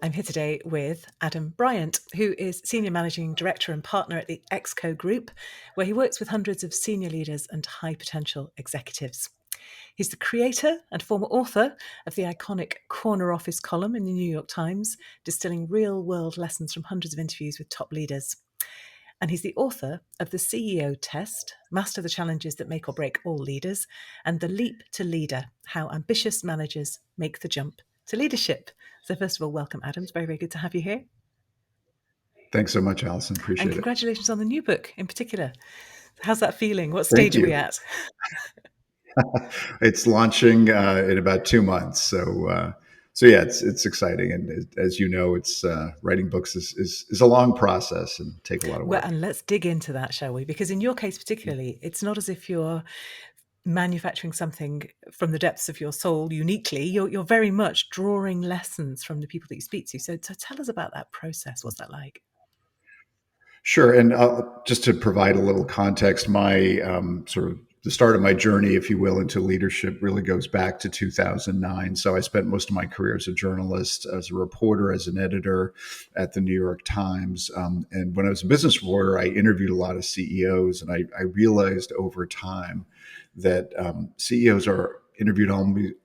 I'm here today with Adam Bryant, who is Senior Managing Director and Partner at the Exco Group, where he works with hundreds of senior leaders and high potential executives. He's the creator and former author of the iconic Corner Office column in the New York Times, distilling real-world lessons from hundreds of interviews with top leaders. And he's the author of The CEO Test, Master the Challenges That Make or Break All Leaders, and The Leap to Leader, How Ambitious Managers Make the Jump to Leadership. So first of all, welcome, Adam. It's very, very good to have you here. Thanks so much, Alison. And Appreciate it. congratulations on the new book in particular. How's that feeling? What Thank stage are we you. at? It's launching in about 2 months, so yeah, it's exciting, and as you know, it's writing books is a long process and take a lot of Well, work. and let's dig into that, shall we? Because in your case particularly, it's not as if you're manufacturing something from the depths of your soul uniquely. You're very much drawing lessons from the people that you speak to. So tell us about that process. What's that like? Sure, and just to provide a little context, my sort of the start of my journey, if you will, into leadership really goes back to 2009. So I spent most of my career as a journalist, as a reporter, as an editor at the New York Times. And when I was a business reporter, I interviewed a lot of CEOs, and I realized over time that CEOs are interviewed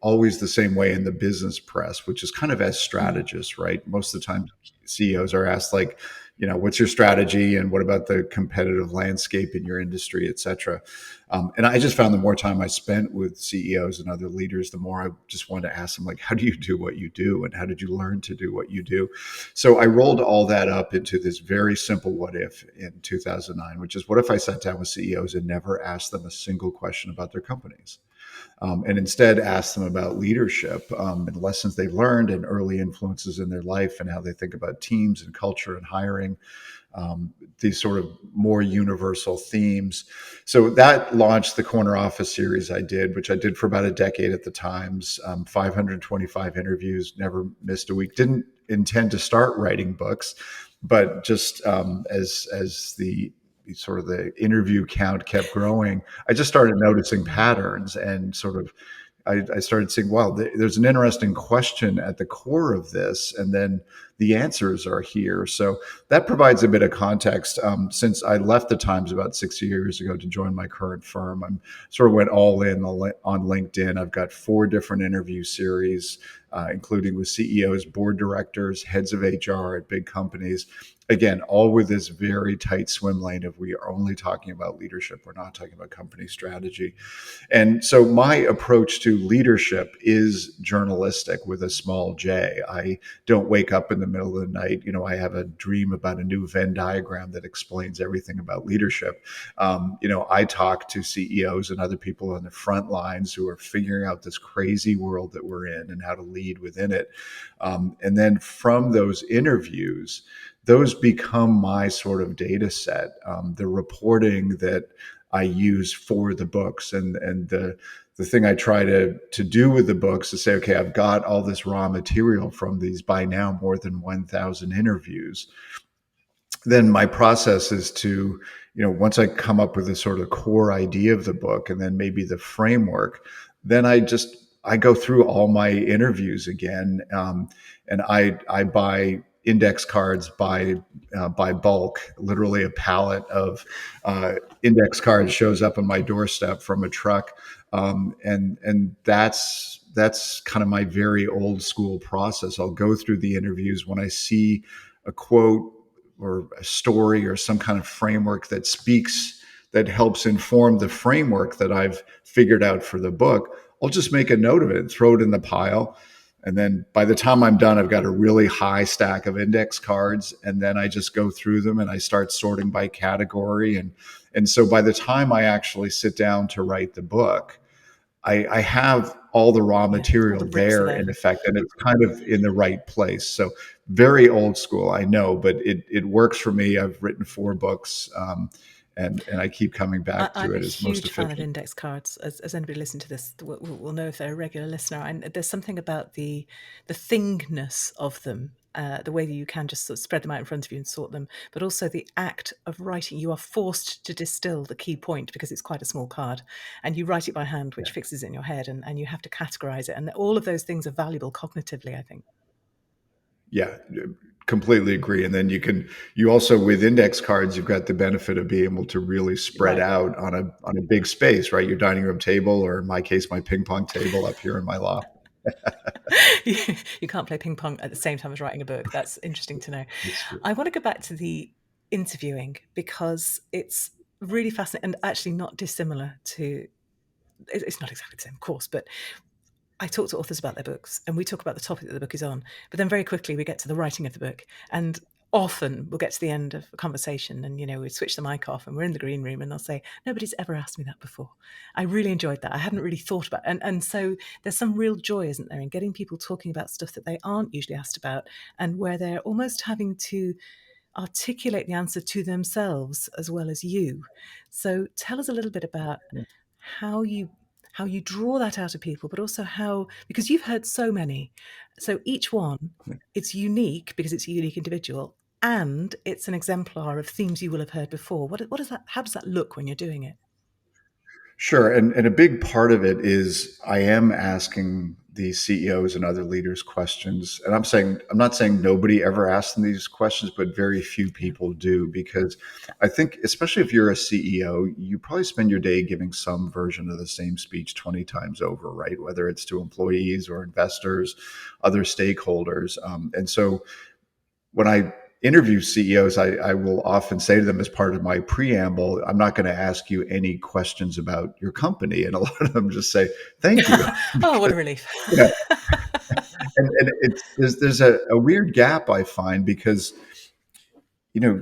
always the same way in the business press, which is kind of as strategists, right? Most of the time, CEOs are asked like, what's your strategy and what about the competitive landscape in your industry, et cetera. And I just found the more time I spent with CEOs and other leaders, the more I just wanted to ask them, like, how do you do what you do? And how did you learn to do what you do? So I rolled all that up into this very simple what if in 2009, which is what if I sat down with CEOs and never asked them a single question about their companies? And instead ask them about leadership and lessons they've learned and early influences in their life and how they think about teams and culture and hiring, these sort of more universal themes. So that launched the Corner Office series I did, which I did for about a decade at the Times, 525 interviews, never missed a week. Didn't intend to start writing books, but just as the sort of the interview count kept growing, I just started noticing patterns and sort of I started seeing, wow, there's an interesting question at the core of this, and then the answers are here. So that provides a bit of context. Since I left the Times about 6 years ago to join my current firm, I'm sort of went all in on LinkedIn. I've got 4 different interview series, including with CEOs, board directors, heads of HR at big companies. Again, all with this very tight swim lane of we are only talking about leadership. We're not talking about company strategy. And so my approach to leadership is journalistic with a small j. I don't wake up in the middle of the night. I have a dream about a new Venn diagram that explains everything about leadership. I talk to CEOs and other people on the front lines who are figuring out this crazy world that we're in and how to lead within it. And then from those interviews, those become my sort of data set, the reporting that I use for the books, and the thing I try to do with the books is say, okay, I've got all this raw material from these by now more than 1,000 interviews. Then my process is to, once I come up with a sort of core idea of the book and then maybe the framework, then I go through all my interviews again, and I buy index cards by bulk. Literally, a pallet of index cards shows up on my doorstep from a truck, and that's kind of my very old school process. I'll go through the interviews when I see a quote or a story or some kind of framework that helps inform the framework that I've figured out for the book. I'll just make a note of it and throw it in the pile. And then by the time I'm done, I've got a really high stack of index cards. And then I just go through them and I start sorting by category. And so by the time I actually sit down to write the book, I have all the raw All material the bricks are there there. in effect, and it's kind of in the right place. So very old school, I know, but it works for me. I've written 4 books, and I keep coming back to I'm a it as most huge fan of efficient. index cards. As anybody listen to this will know if they're a regular listener. And there's something about the thingness of them, the way that you can just sort of spread them out in front of you and sort them, but also the act of writing. You are forced to distill the key point because it's quite a small card, and you write it by hand, which fixes it in your head, and you have to categorize it. And all of those things are valuable cognitively, I think. Yeah, completely agree. And then you also, with index cards, you've got the benefit of being able to really spread Right. out on a big space, right? Your dining room table, or in my case, my ping pong table up here in my loft. You can't play ping pong at the same time as writing a book. That's interesting to know. That's true. I want to go back to the interviewing because it's really fascinating and actually not dissimilar to, it's not exactly the same, of course, but I talk to authors about their books and we talk about the topic that the book is on, but then very quickly we get to the writing of the book. And often we'll get to the end of a conversation and, we switch the mic off and we're in the green room and they'll say, nobody's ever asked me that before. I really enjoyed that. I hadn't really thought about it. And so there's some real joy, isn't there, in getting people talking about stuff that they aren't usually asked about and where they're almost having to articulate the answer to themselves as well as you. So tell us a little bit about how you draw that out of people, but also how, because you've heard so many, so each one, it's unique because it's a unique individual and it's an exemplar of themes you will have heard before. What does that, how does that look when you're doing it? Sure. And a big part of it is I am asking the CEOs and other leaders questions. And I'm not saying nobody ever asks them these questions, but very few people do, because I think, especially if you're a CEO, you probably spend your day giving some version of the same speech 20 times over, right? Whether it's to employees or investors, other stakeholders. And so when I interview CEOs, I will often say to them as part of my preamble, I'm not going to ask you any questions about your company. And a lot of them just say, thank you. Oh, what Because, a relief. you know, and there's a weird gap I find, because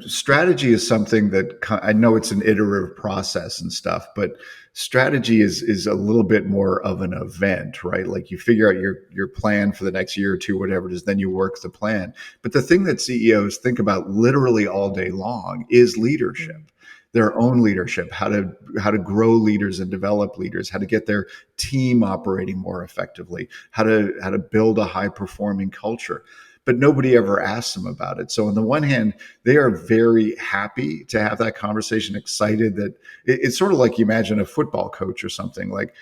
strategy is something that I know it's an iterative process and stuff, but strategy is a little bit more of an event, right? Like you figure out your plan for the next year or two, whatever it is, then you work the plan. But the thing that CEOs think about literally all day long is leadership. Mm, Their own leadership, how to grow leaders and develop leaders, how to get their team operating more effectively, how to build a high performing culture, but nobody ever asks them about it. So on the one hand, they are very happy to have that conversation, excited that it's sort of like you imagine a football coach or something. Like,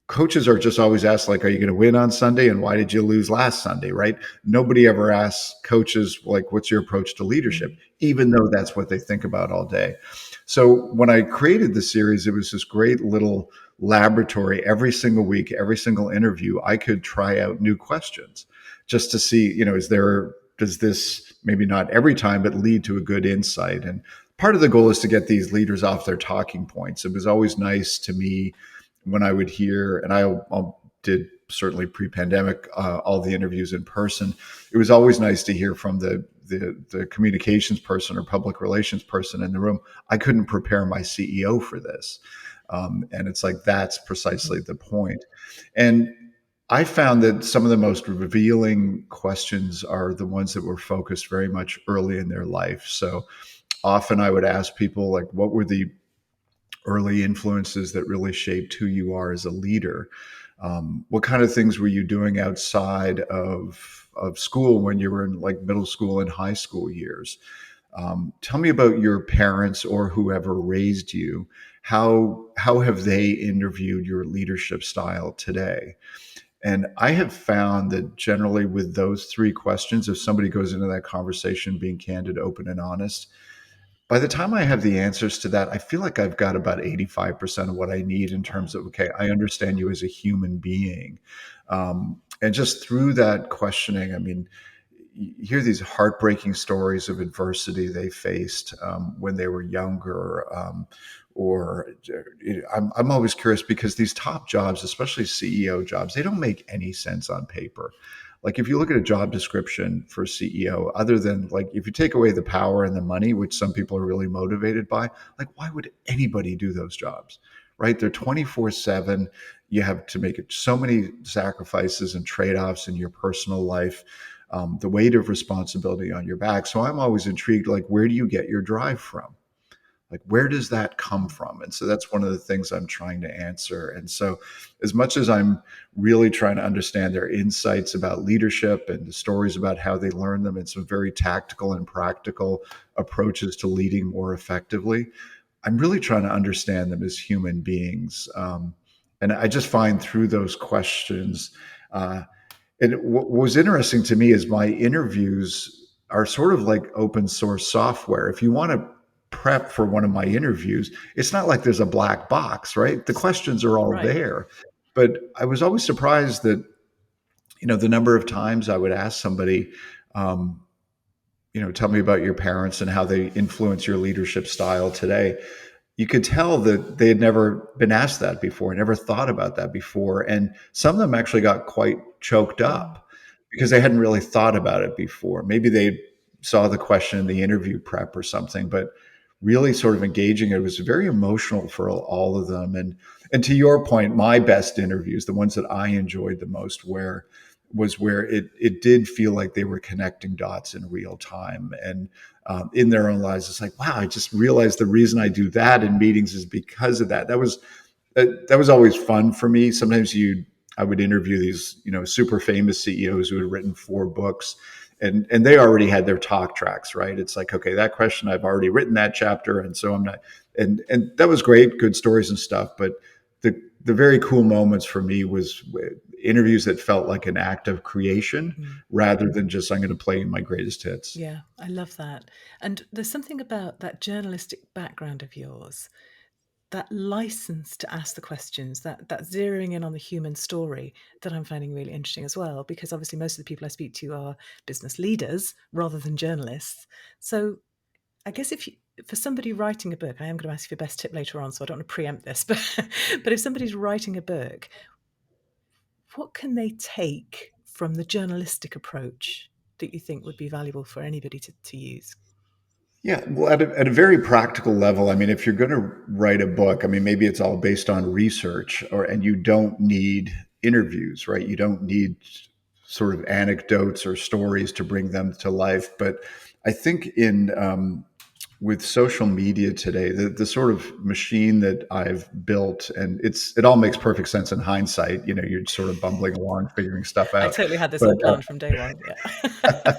coaches are just always asked, like, are you going to win on Sunday, and why did you lose last Sunday, right? Nobody ever asks coaches, like, what's your approach to leadership, mm, even though that's what they think about all day. So when I created the series, it was this great little laboratory. Every single week, every single interview, I could try out new questions just to see, does this, maybe not every time, but lead to a good insight. And part of the goal is to get these leaders off their talking points. It was always nice to me when I would hear, and I did certainly pre-pandemic all the interviews in person. It was always nice to hear from the communications person or public relations person in the room. I couldn't prepare my CEO for this, and it's like that's precisely mm. the point. And I found that some of the most revealing questions are the ones that were focused very much early in their life. So often I would ask people, like, what were the early influences that really shaped who you are as a leader? What kind of things were you doing outside of school when you were in, like, middle school and high school years? Tell me about your parents or whoever raised you. How have they interviewed your leadership style today? And I have found that generally with those three questions, if somebody goes into that conversation being candid, open, and honest, by the time I have the answers to that, I feel like I've got about 85% of what I need in terms Wow. of, okay, I understand you as a human being. And just through that questioning, I mean, you hear these heartbreaking stories of adversity they faced when they were younger. Or I'm always curious, because these top jobs, especially CEO jobs, they don't make any sense on paper. Like, if you look at a job description for CEO, other than, like, if you take away the power and the money, which some people are really motivated by, like, why would anybody do those jobs? Right? They're 24/7. You have to make so many sacrifices and trade-offs in your personal life, the weight of responsibility on your back. So I'm always intrigued, like, where do you get your drive from? Like, where does that come from? And so that's one of the things I'm trying to answer. And so, as much as I'm really trying to understand their insights about leadership and the stories about how they learn them, and some very tactical and practical approaches to leading more effectively, I'm really trying to understand them as human beings. And I just find through those questions, uh, And what was interesting to me is my interviews are sort of like open source software. If you want to prep for one of my interviews, it's not like there's a black box, right? The questions are all Right. there. But I was always surprised that, the number of times I would ask somebody, um, tell me about your parents and how they influence your leadership style today. You could tell that they had never been asked that before, never thought about that before. And some of them actually got quite choked Mm, up because they hadn't really thought about it before. Maybe they saw the question in the interview prep or something, but really sort of engaging it was very emotional for all of them. And to your point, my best interviews, the ones that I enjoyed the most, where it did feel like they were connecting dots in real time and in their own lives. It's like, wow, I just realized the reason I do that in meetings is because of that. That was always fun for me. Sometimes I would interview these, super famous CEOs who had written 4 books, and they already had their talk tracks, right? It's like, okay, that question, I've already written that chapter, and so I'm not. And that was great, good stories and stuff. But the very cool moments for me was interviews that felt like an act of creation mm. rather than just I'm going to play my greatest hits. Yeah, I love that. And there's something about that journalistic background of yours, that license to ask the questions, that zeroing in on the human story that I'm finding really interesting as well, because obviously most of the people I speak to are business leaders rather than journalists. So I guess for somebody writing a book, I am going to ask you for best tip later on, so I don't want to preempt this, but if somebody's writing a book, what can they take from the journalistic approach that you think would be valuable for anybody to use? Yeah, well, at a very practical level, I mean, if you're going to write a book, I mean, maybe it's all based on research, and you don't need interviews, right? You don't need sort of anecdotes or stories to bring them to life. But I think in with social media today, the sort of machine that I've built, and it all makes perfect sense in hindsight. You're sort of bumbling along, figuring stuff I out, totally had this but all planned from day one. Yeah.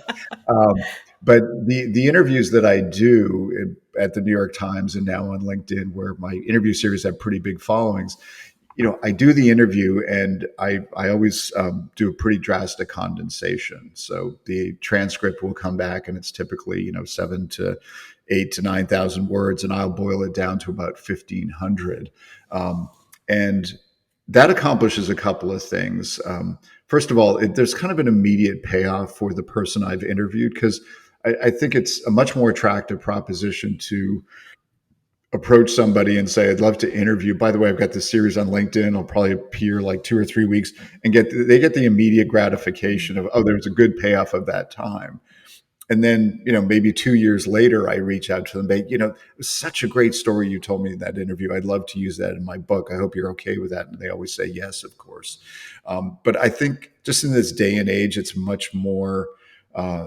um, but the interviews that I do at the New York Times and now on LinkedIn, where my interview series have pretty big followings, I do the interview and I always do a pretty drastic condensation. So the transcript will come back and it's typically 7 to 8 to 9,000 words, and I'll boil it down to about 1,500. And that accomplishes a couple of things. First of all, there's kind of an immediate payoff for the person I've interviewed because I think it's a much more attractive proposition to approach somebody and say, I'd love to interview. By the way, I've got this series on LinkedIn. I'll probably appear like 2 or 3 weeks and they get the immediate gratification Mm, of, oh, there's a good payoff of that time. And then, maybe 2 years later, I reach out to them. It was such a great story you told me in that interview. I'd love to use that in my book. I hope you're okay with that. And they always say yes, of course. But I think just in this day and age, it's much more.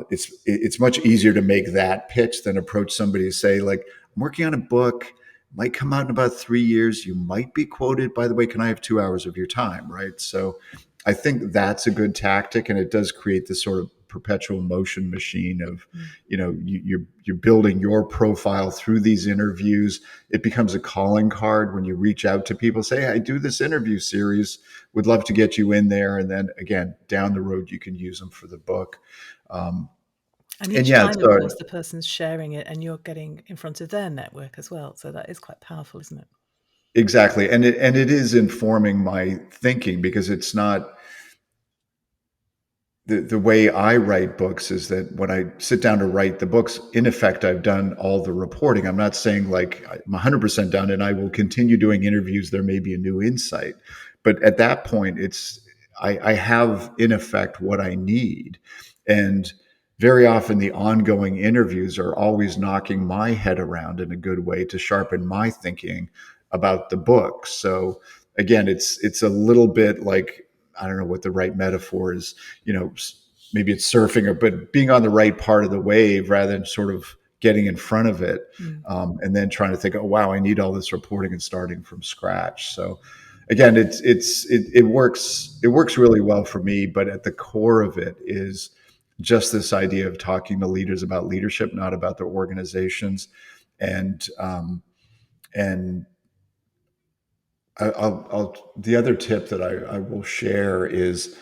It's much easier to make that pitch than approach somebody to say, like, I'm working on a book, might come out in about 3 years. You might be quoted. By the way, can I have 2 hours of your time? Right. So I think that's a good tactic, and it does create this sort of perpetual motion machine of, mm. you're building your profile through these interviews. It becomes a calling card when you reach out to people, say, hey, I do this interview series, would love to get you in there, and then again down the road you can use them for the book. Um, And and each yeah, time, of so course, the person's sharing it and you're getting in front of their network as well. So that is quite powerful, isn't it? exactly, and it is informing my thinking because it's not the way I write books is that when I sit down to write the books, in effect, I've done all the reporting. I'm not saying like I'm 100% done and I will continue doing interviews. There may be a new insight, but at that point, I have in effect what I need, and very often the ongoing interviews are always knocking my head around in a good way to sharpen my thinking about the book. So again, it's a little bit like, I don't know what the right metaphor is, maybe it's surfing, but being on the right part of the wave rather than sort of getting in front of it, Mm. and then trying to think, oh wow, I need all this reporting and starting from scratch. So again, it works really well for me, but at the core of it is just this idea of talking to leaders about leadership, not about their organizations, and the other tip that I will share is,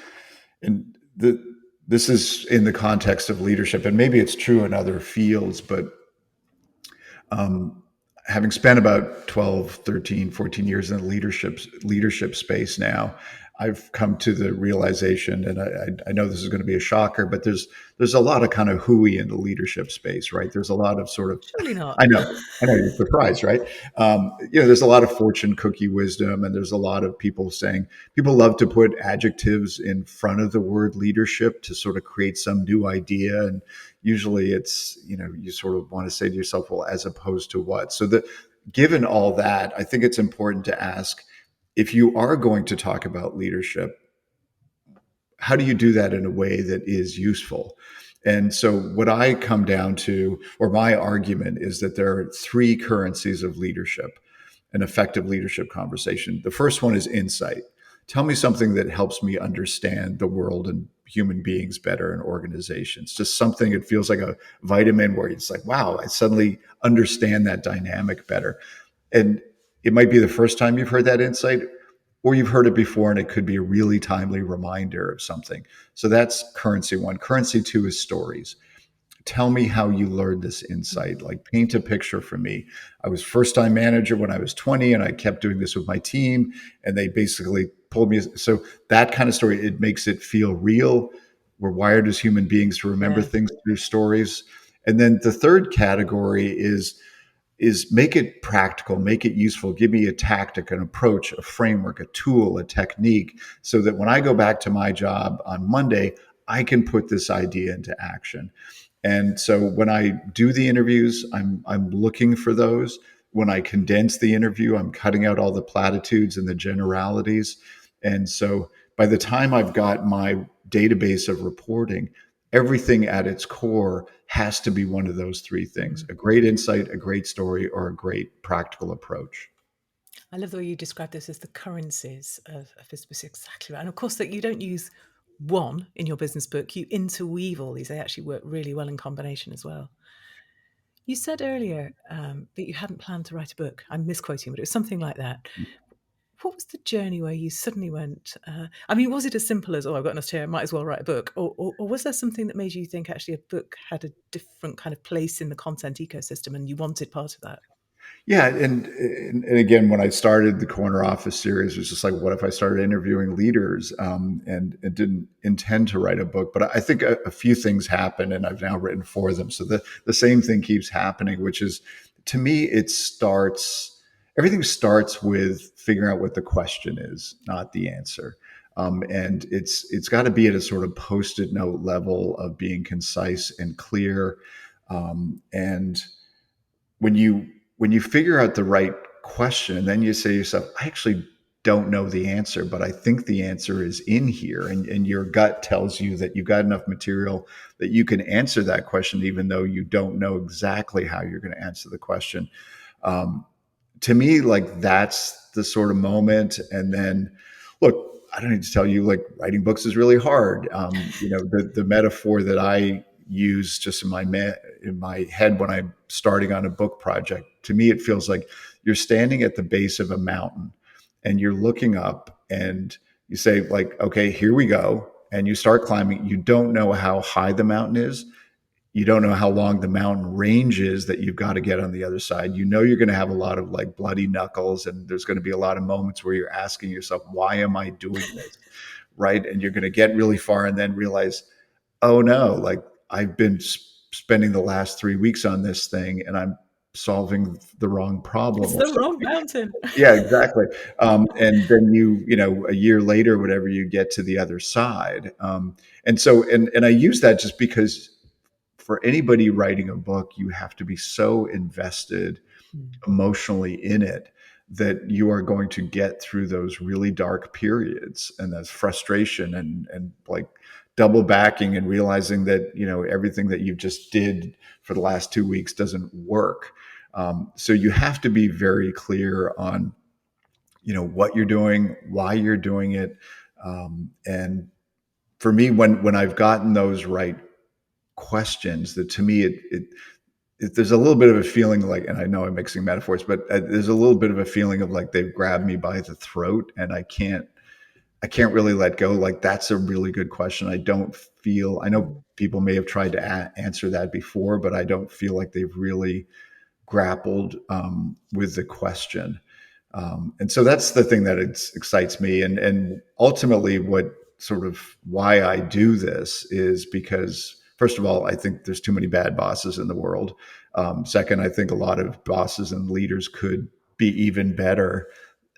and the this is in the context of leadership, and maybe it's true in other fields, but um, having spent about 12, 13, 14 years in the leadership space now, I've come to the realization, and I know this is going to be a shocker, but there's a lot of kind of hooey in the leadership space, right? There's a lot of sort of, Surely not. I know you're surprised, right? There's a lot of fortune cookie wisdom, and there's a lot of people saying people love to put adjectives in front of the word leadership to sort of create some new idea, and usually it's you sort of want to say to yourself, well, as opposed to what? So that given all that, I think it's important to ask, if you are going to talk about leadership, how do you do that in a way that is useful? And so, what I come down to, or my argument, is that there are three currencies of leadership, an effective leadership conversation. The first one is insight. Tell me something that helps me understand the world and human beings better in organizations. Just something that feels like a vitamin where it's like, wow, I suddenly understand that dynamic better. And it might be the first time you've heard that insight, or you've heard it before and it could be a really timely reminder of something. So that's currency one. Currency two is stories. Tell me how you learned this insight. Like, paint a picture for me. I was first time manager when I was 20, and I kept doing this with my team, and they basically pulled me. So that kind of story, it makes it feel real. We're wired as human beings to remember Yeah. things through stories. And then the third category is make it practical, make it useful. Give me a tactic, an approach, a framework, a tool, a technique, so that when I go back to my job on Monday, I can put this idea into action. And so when I do the interviews, I'm looking for those. When I condense the interview, I'm cutting out all the platitudes and the generalities. And so by the time I've got my database of reporting, everything at its core has to be one of those three things: a great insight, a great story, or a great practical approach. I love the way you describe this as the currencies of business. Exactly right. And of course, that you don't use one in your business book, you interweave all these. They actually work really well in combination as well. You said earlier that you hadn't planned to write a book. I'm misquoting, but it was something like that. What was the journey where you suddenly went? I mean, was it as simple as, oh, I've got enough here, I might as well write a book? Or was there something that made you think actually a book had a different kind of place in the content ecosystem and you wanted part of that? Yeah, and again, when I started the Corner Office series, it was just like, what if I started interviewing leaders, and didn't intend to write a book? But I think a few things happened, and I've now written four of them. So the same thing keeps happening, which is, to me, everything starts with figuring out what the question is, not the answer. And it's got to be at a sort of post-it note level of being concise and clear. And when you figure out the right question, and then you say to yourself, I actually don't know the answer, but I think the answer is in here, and your gut tells you that you've got enough material that you can answer that question, even though you don't know exactly how you're going to answer the question. um, to me, like, that's the sort of moment. And then, look, I don't need to tell you, like, writing books is really hard. The metaphor that I use just in my head when I'm starting on a book project, to me, it feels like you're standing at the base of a mountain and you're looking up, and you say, like, okay, here we go. And you start climbing. You don't know how high the mountain is. You don't know how long the mountain range is that you've got to get on the other side. You know, you're going to have a lot of, like, bloody knuckles, and there's going to be a lot of moments where you're asking yourself, why am I doing this? Right. And you're going to get really far and then realize, oh no, like, I've been spending the last 3 weeks on this thing, and I'm solving the wrong problem It's or the wrong something. mountain. Yeah, exactly. And then a year later, whatever, you get to the other side. And I use that just because for anybody writing a book, you have to be so invested Mm. emotionally in it that you are going to get through those really dark periods, and that's frustration, and like double backing and realizing that everything that you just did for the last 2 weeks doesn't work. So you have to be very clear on what you're doing, why you're doing it. And for me, when I've gotten those right questions, that, to me, there's a little bit of a feeling like, and I know I'm mixing metaphors, but there's a little bit of a feeling of like they've grabbed me by the throat, and I can't really let go. Like, that's a really good question. I don't feel, I know Mm. people may have tried to answer that before, but I don't feel like they've really grappled with the question. And so that's the thing that excites me. And ultimately, what sort of why I do this is because, first of all, I think there's too many bad bosses in the world. Second, I think a lot of bosses and leaders could be even better.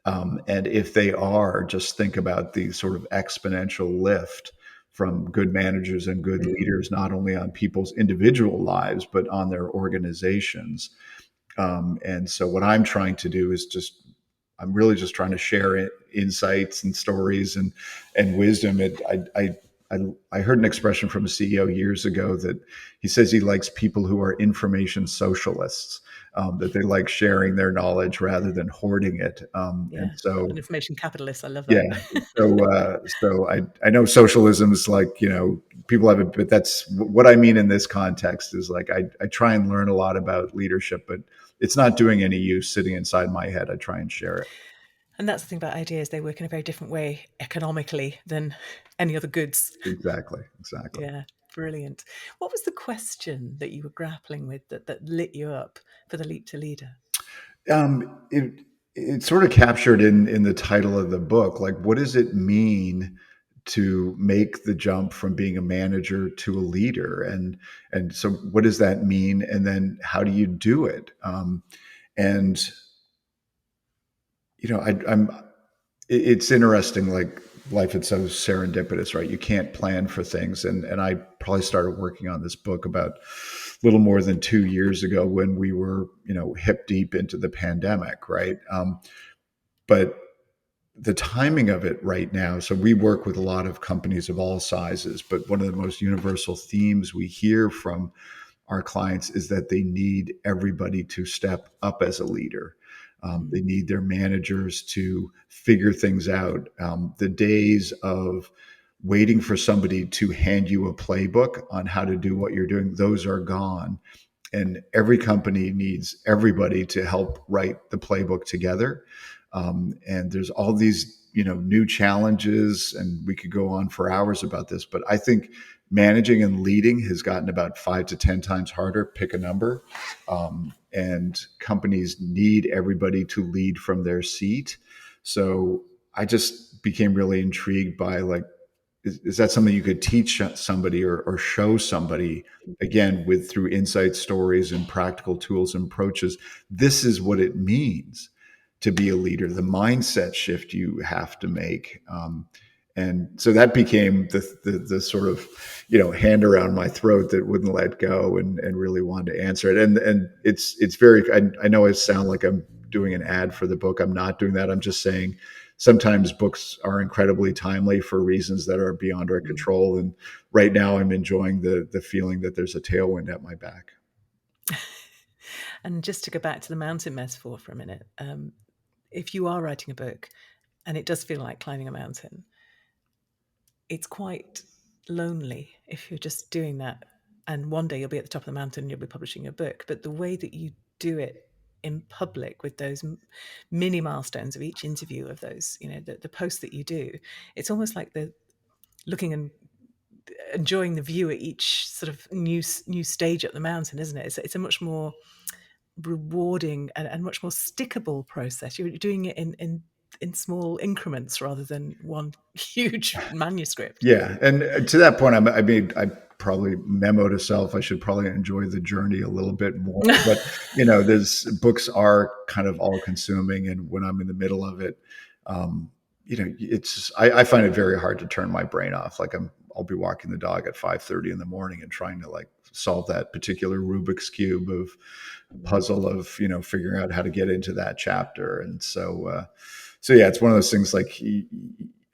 And if they are, just think about the sort of exponential lift from good managers and good leaders, not only on people's individual lives, but on their organizations. And so what I'm trying to do is just, I'm really just trying to share insights and stories and wisdom. I heard an expression from a CEO years ago that he says he likes people who are information socialists, that they like sharing their knowledge rather than hoarding it. And Yeah, so, an information capitalist. I love yeah. that. So I know socialism is like, people have it, but that's what I mean in this context is like, I try and learn a lot about leadership, but it's not doing any use sitting inside my head. I try and share it. And that's the thing about ideas, they work in a very different way economically than any other goods. Exactly. Exactly. Yeah, brilliant. What was the question that you were grappling with that lit you up for the Leap to Leader? It's sort of captured in the title of the book. Like, what does it mean to make the jump from being a manager to a leader? And so, what does that mean? And then, how do you do it? And I'm. It's interesting. Like, life is so serendipitous, right? You can't plan for things. And I probably started working on this book about a little more than 2 years ago when we were, hip deep into the pandemic, right? But the timing of it right now, so we work with a lot of companies of all sizes, but one of the most universal themes we hear from our clients is that they need everybody to step up as a leader. Mm. They need their managers to figure things out. The days of waiting for somebody to hand you a playbook on how to do what you're doing, those are gone. And every company needs everybody to help write the playbook together. And there's all these, new challenges, and we could go on for hours about this. But I think managing and leading has gotten about 5 to 10 times harder. Pick a number. And companies need everybody to lead from their seat. So I just became really intrigued by, like, is that something you could teach somebody or show somebody, again, with through insight stories and practical tools and approaches? This is what it means to be a leader, the mindset shift you have to make. And so that became the sort of, hand around my throat that wouldn't let go, and really wanted to answer it. And it's very, I know I sound like I'm doing an ad for the book. I'm not doing that. I'm just saying sometimes books are incredibly timely for reasons that are beyond our Mm. control. And right now I'm enjoying the feeling that there's a tailwind at my back. And just to go back to the mountain metaphor for a minute, if you are writing a book and it does feel like climbing a mountain, it's quite lonely if you're just doing that. And one day you'll be at the top of the mountain and you'll be publishing your book. But the way that you do it in public with those mini milestones of each interview of those, the posts that you do, it's almost like the looking and enjoying the view at each sort of new stage up the mountain, isn't it? It's a much more rewarding and much more stickable process. You're doing it in small increments rather than one huge manuscript. Yeah, and to that point, I mean, I probably memo to self. I should probably enjoy the journey a little bit more. But there's books are kind of all consuming, and when I'm in the middle of it, um, it's I find it very hard to turn my brain off. Like, I'll be walking the dog at 5:30 in the morning and trying to, like, solve that particular Rubik's cube of puzzle of, figuring out how to get into that chapter. And so yeah, it's one of those things, like,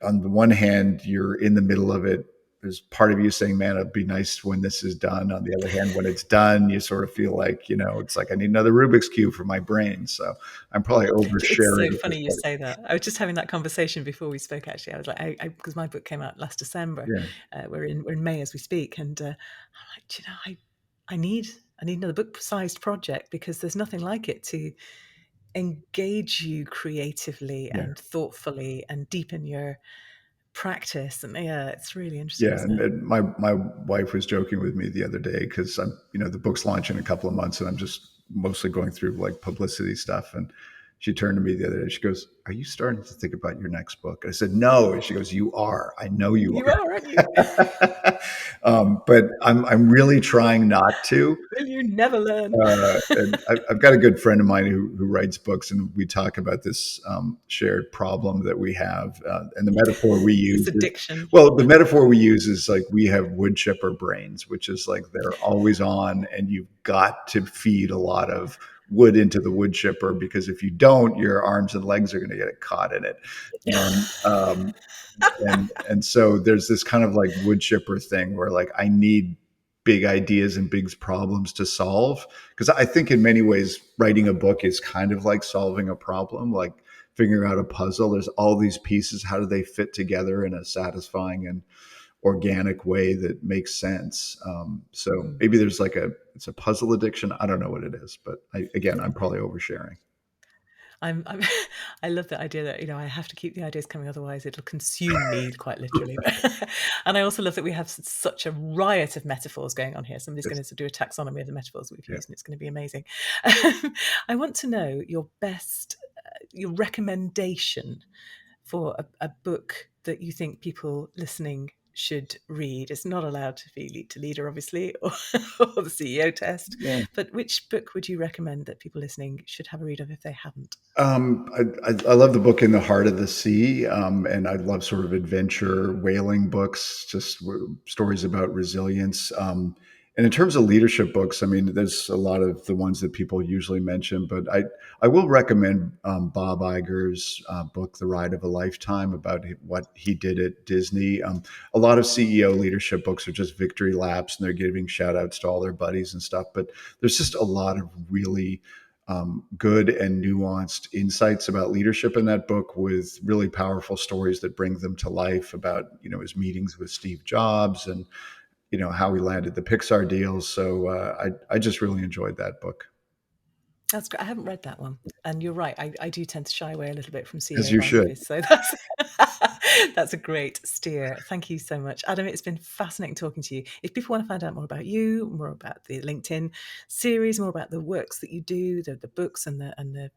on the one hand, you're in the middle of it. There's part of you saying, man, it'd be nice when this is done. On the other hand, when it's done, you sort of feel like, it's like, I need another Rubik's cube for my brain. So I'm probably It's oversharing so at this funny you point. say that. I was just having that conversation before we spoke. Actually, I was like, because my book came out last December. Yeah. We're in May as we speak, and I'm like, I need another book-sized project because there's nothing like it to engage you creatively Yeah. and thoughtfully and deepen your practice. And yeah, it's really interesting, Yeah, isn't it? and my wife was joking with me the other day because I'm, the book's launching in a couple of months, and I'm just mostly going through like publicity stuff. And she turned to me the other day. She goes, "Are you starting to think about your next book?" I said, "No." And she goes, "You are. I know you You are, aren't you? are." But I'm really trying not to. Will you never learn? And I've got a good friend of mine who writes books, and we talk about this shared problem that we have. And the metaphor we This use is, addiction. well, the metaphor we use is like we have wood chipper brains, which is like they're always on, and you've got to feed a lot of wood into the wood chipper because if you don't, your arms and legs are going to get caught in it. And and so there's this kind of like wood chipper thing where like I need big ideas and big problems to solve because I think in many ways writing a book is kind of like solving a problem, like figuring out a puzzle. There's all these pieces, how do they fit together in a satisfying and organic way that makes sense? So Mm. maybe there's like it's a puzzle addiction. I don't know what it is, but again, I'm probably oversharing. I'm I love the idea that, I have to keep the ideas coming, otherwise it'll consume me quite literally. And I also love that we have such a riot of metaphors going on here. Somebody's Yes. going to do a taxonomy of the metaphors we've Yeah. used, and it's going to be amazing. I want to know your best, your recommendation for a book that you think people listening should read. It's not allowed to be Lead to Leader, obviously, or the CEO test. Yeah. But which book would you recommend that people listening should have a read of if they haven't? I love the book In the Heart of the Sea, and I love sort of adventure whaling books, just stories about resilience. And in terms of leadership books, I mean, there's a lot of the ones that people usually mention, but I will recommend Bob Iger's book, The Ride of a Lifetime, about what he did at Disney. A lot of CEO leadership books are just victory laps, and they're giving shout outs to all their buddies and stuff, but there's just a lot of really good and nuanced insights about leadership in that book with really powerful stories that bring them to life about, his meetings with Steve Jobs and, how he landed the Pixar deals. So I just really enjoyed that book. That's great. I haven't read that one. And you're right. I do tend to shy away a little bit from As CEO you should. biographies. So that's that's a great steer. Thank you so much. Adam, it's been fascinating talking to you. If people want to find out more about you, more about the LinkedIn series, more about the works that you do, the books and the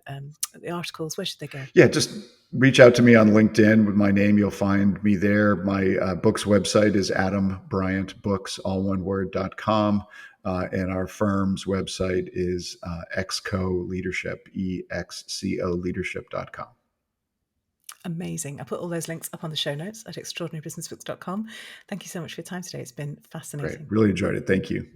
articles, where should they go? Yeah, just reach out to me on LinkedIn with my name. You'll find me there. My book's website is adambryantbooks, all one word.com. And our firm's website is exco leadership, EXCO leadership.com. Amazing. I'll put all those links up on the show notes at extraordinarybusinessbooks.com. Thank you so much for your time today. It's been Great. fascinating. Really enjoyed it. Thank you.